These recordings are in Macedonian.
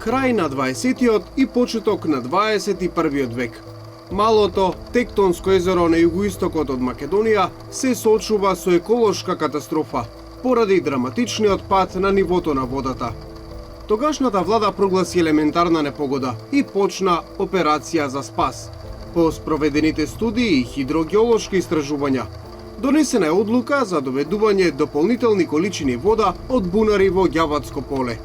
Крај на 20-тиот и почеток на 21-виот век. Малото тектонско езеро на југоистокот од Македонија се соочува со еколошка катастрофа поради драматичниот пад на нивото на водата. Тогашната влада прогласи елементарна непогода и почна операција за спас. По спроведените студии и хидрогеолошки истражувања, донесена е одлука за доведување дополнителни количини вода од бунари во Ѓаватско поле.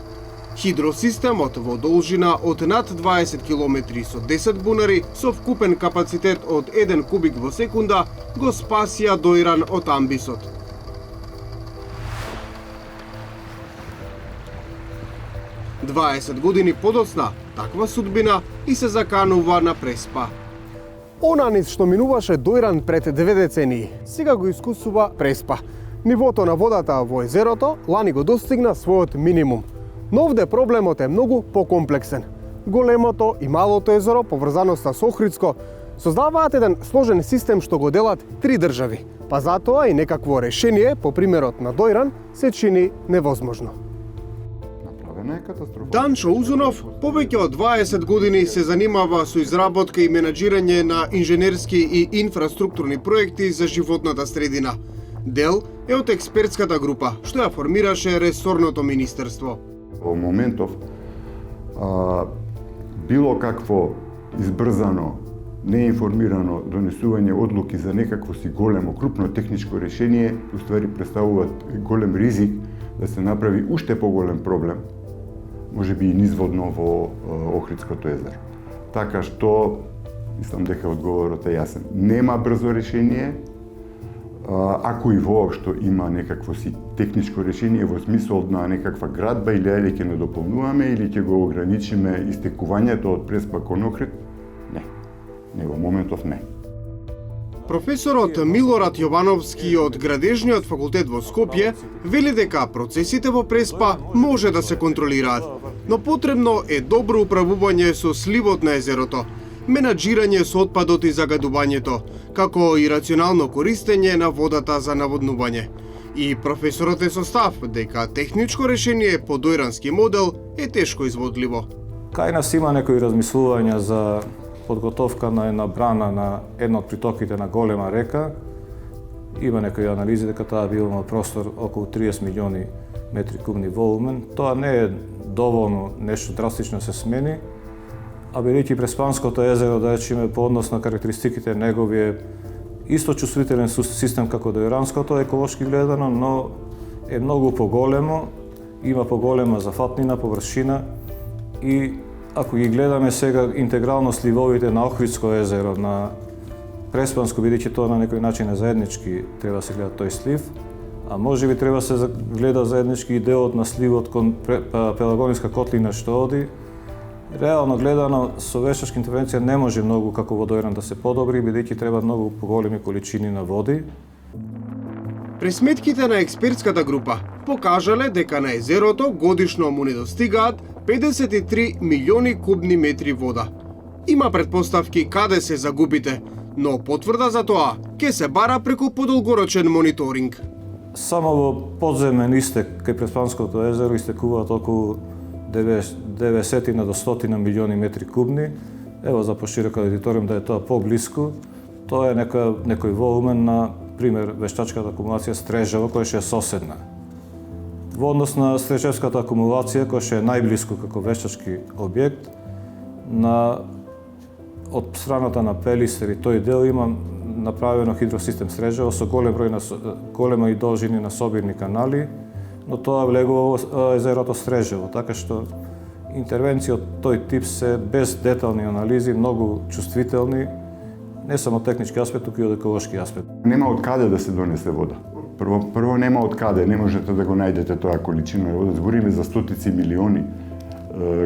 Хидросистемот во должина од над 20 км со 10 бунари со вкупен капацитет од 1 кубик во секунда го спасија Дојран од амбисот. Дваесет години подоцна, таква судбина и се заканува на Преспа. Она низ што минуваше Дојран пред 2 децении, сега го искусува Преспа. Нивото на водата во езерото лани го достигна својот минимум. Но овде проблемот е многу покомплексен. Големото и малото езеро, поврзаноста со Охридско, создаваат еден сложен систем што го делат 3 држави. Па затоа и некакво решение, по примерот на Дојран, се чини невозможно. Данчо Узунов повеќе од 20 години се занимава со изработка и менаџирање на инженерски и инфраструктурни проекти за животната средина. Дел е од експертската група, што ја формираше ресорното министерство. Во моментов, било какво избрзано, неинформирано донесување одлуки за некакво си големо, крупно техничко решение, уствари представуваат голем ризик да се направи уште поголем проблем, може би и низводно во Охридското езеро. Така што, мислам дека одговорот е јасен. Нема брзо решение, ако и воопшто има некакво си техничко решение во смисол на некаква градба или ајде ќе не дополнуваме или ќе го ограничиме истекувањето од Преспа кон Охрид, не во моментов не. Професорот Милорад Јовановски од Градежниот факултет во Скопје вели дека процесите во Преспа може да се контролираат, но потребно е добро управување со сливот на езерото, менаџирање со отпадот и загадувањето, како и рационално користење на водата за наводнување. И професорот е со став дека техничко решение по дојрански модел е тешко изводливо. Кај нас има некои размислувања за подготовка на една брана на една од притоките на голема река. Има некои анализи дека таа би имала простор околу 30 милиони метри кубни волумен. Тоа не е доволно нешто драстично се смени, а бидејќи Преспанското езеро, да речеме, по однос на карактеристиките негови е исто чувствителен систем како Дојранското еколошки гледано, но е многу поголемо, има поголема зафатнина, површина и ако ги гледаме сега интегрално сливовите на Охридско езеро, на Преспанско, бидејќи тоа на некој начин е заеднички, треба да се гледа тој слив, а можеби треба се гледа заеднички и делот на сливот кон Пелагонинска котлина што оди. Реално гледано, со вештачка интервенција не може многу како во Дојран да се подобри, бидејќи треба многу поголеми количини на води. Пресметките на експертската група покажале дека на езерото годишно му недостигаат 53 милиони кубни метри вода. Има предпоставки каде се загубите, но потврда за тоа ќе се бара преку подолгорочен мониторинг. Само во подземен истек кај Преспанското езеро истекуваат околу 90 до 100 милиони метри кубни. Ево за поширока аудиториум да е тоа поблиску. Тоа е некој волумен на пример вештачката акумулација Стрежево која ќе е соседна. Во однос на Стрежевската акумулација која ќе е најблиску како вештачки објект, од страната на Пелистер и тој дел има направено хидросистем Стрежево со голема и должини на собирни канали, но тоа влегува во езерото Стрежево, така што интервенции од тој тип се без детални анализи, многу чувствителни, не само технички аспект, туку и од еколошки аспект. Нема од каде да се донесе вода. Прво нема од каде, не можете да го најдете тоа количина вода. Збориме за стотици милиони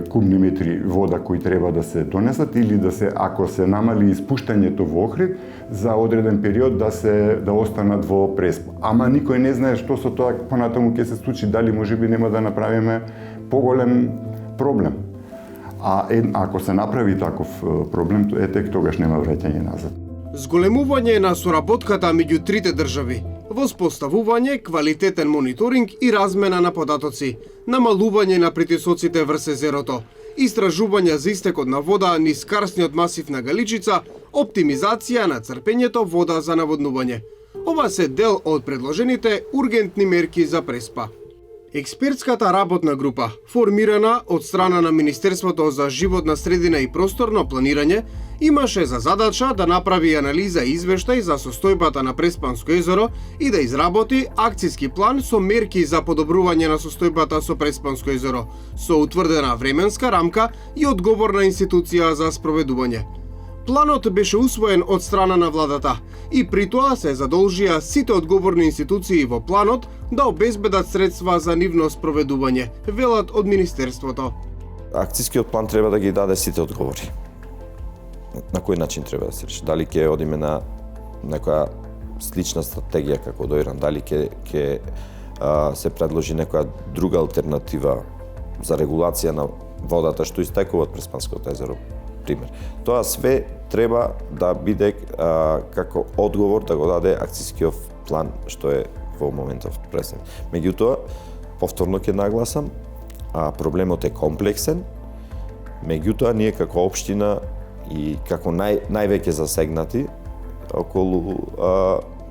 кубни метри вода кои треба да се донесат или да се, ако се намали испуштањето во Охрид, за одреден период да останат во Преспа. Ама никој не знае што со тоа понатаму ќе се случи, дали можеби нема да направиме поголем проблем. А ако се направи таков проблем, тек тогаш нема враќање назад. Зголемување на соработката меѓу трите држави воспоставување, квалитетен мониторинг и размена на податоци, намалување на притисоците врз езерото, истражување за истекот на вода низ карсниот масив на Галичица, оптимизација на црпењето вода за наводнување. Ова се дел од предложените ургентни мерки за Преспа. Експертската работна група, формирана од страна на Министерството за животна средина и просторно планирање, имаше за задача да направи анализа и извештај за состојбата на Преспанско езеро и да изработи акциски план со мерки за подобрување на состојбата со Преспанско езеро, со утврдена временска рамка и одговорна институција за спроведување. Планот беше усвоен од страна на владата и при тоа се задолжија сите одговорни институции во планот да обезбедат средства за нивно спроведување, велат од Министерството. Акцискиот план треба да ги даде сите одговори. На кој начин треба да се реши? Дали ќе одиме на некоја слична стратегија како доиран, дали ќе се предложи некоја друга алтернатива за регулација на водата што истекува од Преспанското езеро, пример. Тоа све треба да биде како одговор да го даде акцискиот план што е во моментов презент. Меѓутоа, повторно ќе нагласам, проблемот е комплексен, меѓутоа ние како општина и како највеќе засегнати околу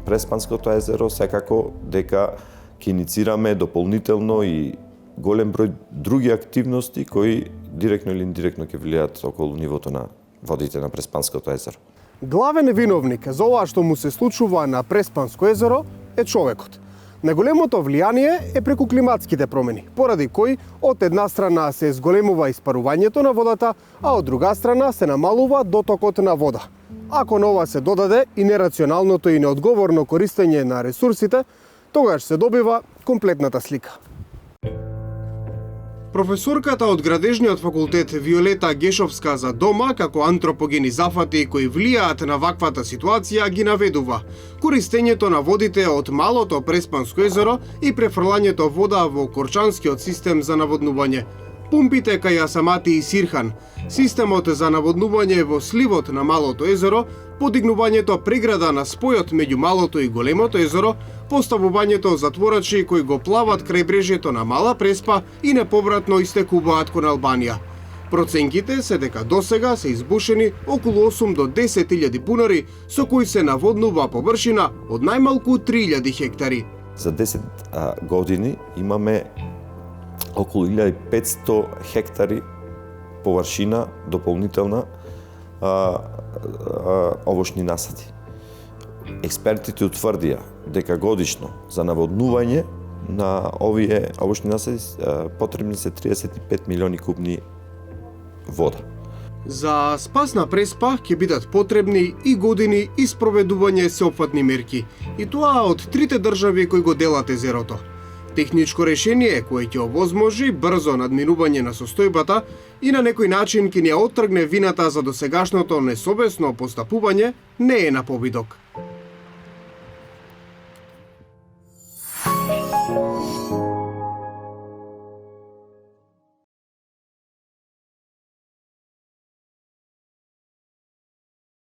Преспанското езеро, секако дека ќе иницираме дополнително и голем број други активности кои директно или индиректно ќе влијаат околу нивото на водите на Преспанското езеро. Главен виновник за ова што му се случува на Преспанско езеро е човекот. Најголемото влијание е преку климатските промени, поради кои од една страна се зголемува испарувањето на водата, а од друга страна се намалува дотокот на вода. Ако на ова се додаде и нерационалното и неодговорно користење на ресурсите, тогаш се добива комплетната слика. Професорката од Градежниот факултет Виолета Гешовска за дома како антропогени зафати кои влијаат на ваквата ситуација ги наведува. Користењето на водите од малото Преспанско езеро и префрлањето вода во Корчанскиот систем за наводнување. Пумпите кај Асамати и Сирхан, системот за наводнување во сливот на малото езеро, подигнувањето преграда на спојот меѓу малото и големото езеро, поставувањето затворачи кои го плават крај брежјето на Мала Преспа и неповратно истекуваат кон Албанија. Проценките се дека досега се избушени околу 8 до 10.000 бунари со кои се наводнува површина од најмалку 3.000 хектари. За 10 години имаме околу 1500 хектари површина дополнителна овошни насади. Експертите утврдија дека годишно за наводнување на овие овошни насади потребни се 35 милиони кубни вода. За спас на Преспа ќе бидат потребни и години и спроведување сеопфатни мерки, и тоа од трите држави кои го делат езерото. Техничко решение кое ќе овозможи брзо надминување на состојбата и на некој начин ќе ни ја оттргне вината за досегашното несовесно постапување не е на повидок.